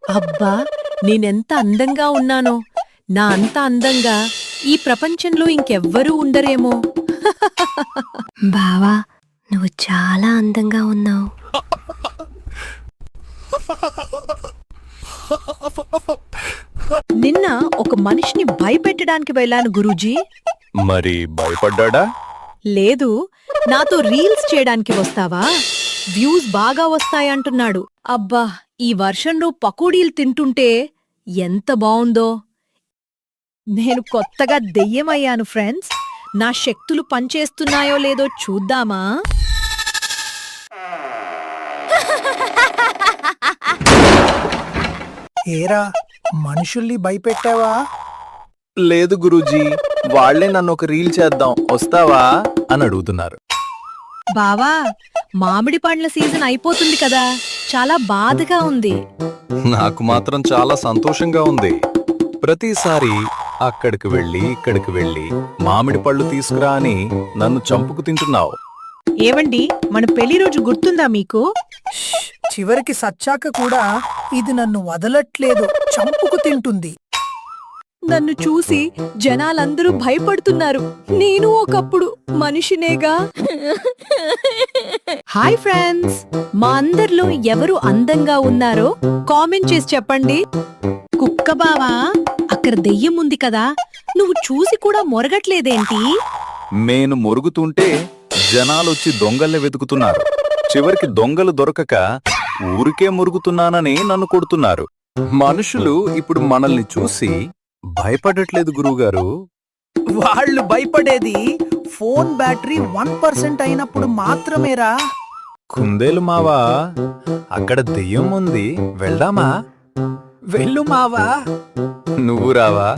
అబ్బా నేనెంత అందంగా ఉన్నానో, నా అంత అందంగా ఈ ప్రపంచంలో ఇంకెవ్వరూ ఉండరేమో. బావా, నువ్వు చాలా అందంగా ఉన్నావు. నిన్న ఒక మనిషిని భయపెట్టడానికి వెళ్ళాను గురూజీ. మరి భయపడ్డా? లేదు, నాతో రీల్స్ చేయడానికి వస్తావా? వ్యూస్ బాగా వస్తాయంటున్నాడు. అబ్బా, ఈ వర్షంలో పకోడీలు తింటుంటే ఎంత బావుందో. నేను కొత్తగా దెయ్యమయ్యాను ఫ్రెండ్స్. నా శక్తులు పనిచేస్తున్నాయో లేదో చూద్దామా? ఏరా, మనుషుల్ని భయపెట్టావా? లేదు గురూజీ, వాళ్లే నన్ను ఒక రీల్ చేద్దాం వస్తావా అని అడుగుతున్నారు. బావా, మామిడి పండ్ల సీజన్ అయిపోతుంది కదా, చాలా బాధగా ఉంది. నాకు మాత్రం చాలా సంతోషంగా ఉంది. ప్రతిసారి అక్కడికి వెళ్ళి ఇక్కడికి వెళ్ళి మామిడి పళ్ళు తీసుకురా అని నన్ను చంపుకు తింటున్నావు. ఏవండి, మన పెళ్లి రోజు గుర్తుందా మీకు? చివరికి సచ్చాక కూడా ఇది నన్ను వదలట్లేదు, చంపుకు తింటుంది. నన్ను చూసి జనాలందరూ భయపడుతున్నారు. నేను ఒకప్పుడు మనిషినేగా. హాయ్ ఫ్రెండ్స్, మా అందరిలో ఎవరు అందంగా ఉన్నారో కామెంట్ చేసి చెప్పండి. కుక్క బావా, అక్కడ దెయ్యం ఉంది కదా, నువ్వు చూసి కూడా మొరగట్లేదేంటి? నేను మొరుగుతుంటే జనాలొచ్చి దొంగల్ని వెతుకుతున్నారు. చివరికి దొంగలు దొరకక ఊరికే మురుగుతున్నానని నన్ను కొడుతున్నారు. మనుషులు ఇప్పుడు మనల్ని చూసి భయపడట్లేదు గురువుగారు. వాళ్ళు భయపడేది ఫోన్ బ్యాటరీ 1% అయినప్పుడు మాత్రమేరా. కుందేలు మావా, అక్కడ దెయ్యం ఉంది, వెళ్దామా? వెళ్ళు మావా. నువ్వు రావా?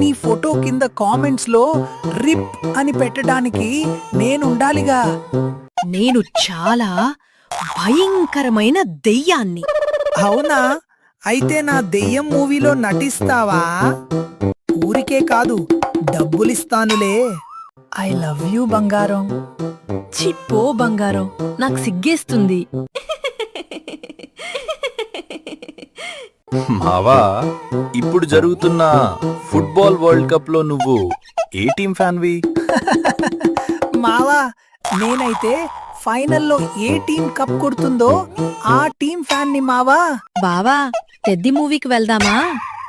నీ ఫోటో కింద కామెంట్స్ లో రిప్ అని పెట్టడానికి నేనుండాలిగా. నేను చాలా భయంకరమైన దెయ్యాన్ని. అవునా? అయితే నా దెయ్యం మూవీలో నటిస్తావా? ఊరికే కాదు, డబ్బులిస్తానులే. ఐ లవ్ యూ బంగారం. చిప్పో బంగారం, నాకు సిగ్గేస్తుంది. మావా, ఇప్పుడు జరుగుతున్న ఫుట్బాల్ వరల్డ్ కప్ లో నువ్వు ఏ టీం ఫ్యాన్వి? మావా, నేనైతే ఫైనల్లో ఏ టీం కప్ కొడుతుందో ఆ టీం ఫ్యాన్ ని మావా. బావా, పెద్ది మూవీకి వెళ్దామా?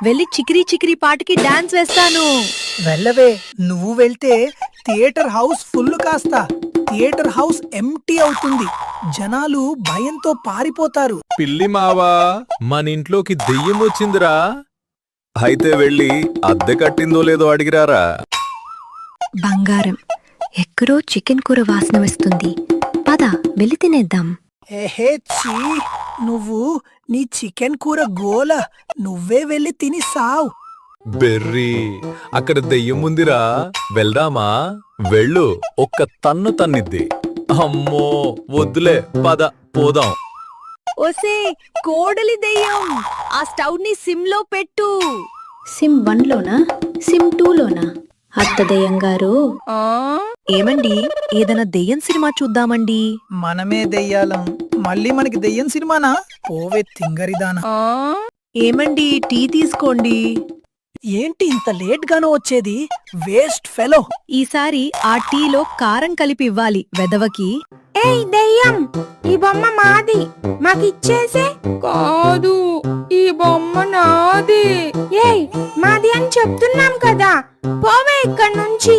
వెళ్ళి చికిరీ చికిరీ పాటకి డాన్స్ వేస్తాను. వెళ్ళవే, నువ్వు వెళ్తే థియేటర్ హౌస్ ఫుల్ కాస్తా. థియేటర్ హౌస్ ఎంటీ అవుతుంది, జనాలు భయంతో పారిపోతారు. పిల్లి మావా, మన ఇంట్లోకి దెయ్యం వచ్చిందిరా. అయితే వెళ్ళి అద్దె కట్టిందో లేదో అడిగిరారా. బంగారం, ఎక్కడో చికెన్ కూర వాసన వస్తుంది. పద, వెళ్ళి తినేద్దాం. ఏహే చీ, నువ్వు నీ చికెన్ కూర గోల, నువ్వే వెళ్ళి తిని సావ్. బెర్రీ, అక్కడ దెయ్యం ఉందిరా, వెళ్దామా? వెళ్ళు, ఒక్క తన్ను తన్నిద్ది. అమ్మో వద్దులే, పద పోదాం. ఓసే కోడలి దెయ్యం, ఆ స్టవ్ ని సిమ్ లో పెట్టు. సిమ్ 1లోనా, సిమ్ 2లోనా? అత్త దెయ్యం గారు, ఏమండి, ఏదైనా దెయ్యం సినిమా చూద్దామండి. మనమే దెయ్యాలం, మళ్ళీ మనకి దెయ్యం సినిమానా? పోవే తింగరిదానా. ఏమండి, టీ తీసుకోండి. ఏంటి ఇంత లేట్ గానో వచ్చేది? Waste fellow. ఈసారి ఆ టీలో కారం కలిపి ఇవ్వాలి వెదవకి. ఏయ్ దెయ్యం, ఈ బొమ్మ మాది, మాకిచ్చేసే. కాదు, ఈ బొమ్మ నాది. ఏయ్, మాది అని చెప్తున్నాం కదా, పోవే ఇక్కడి నుంచి.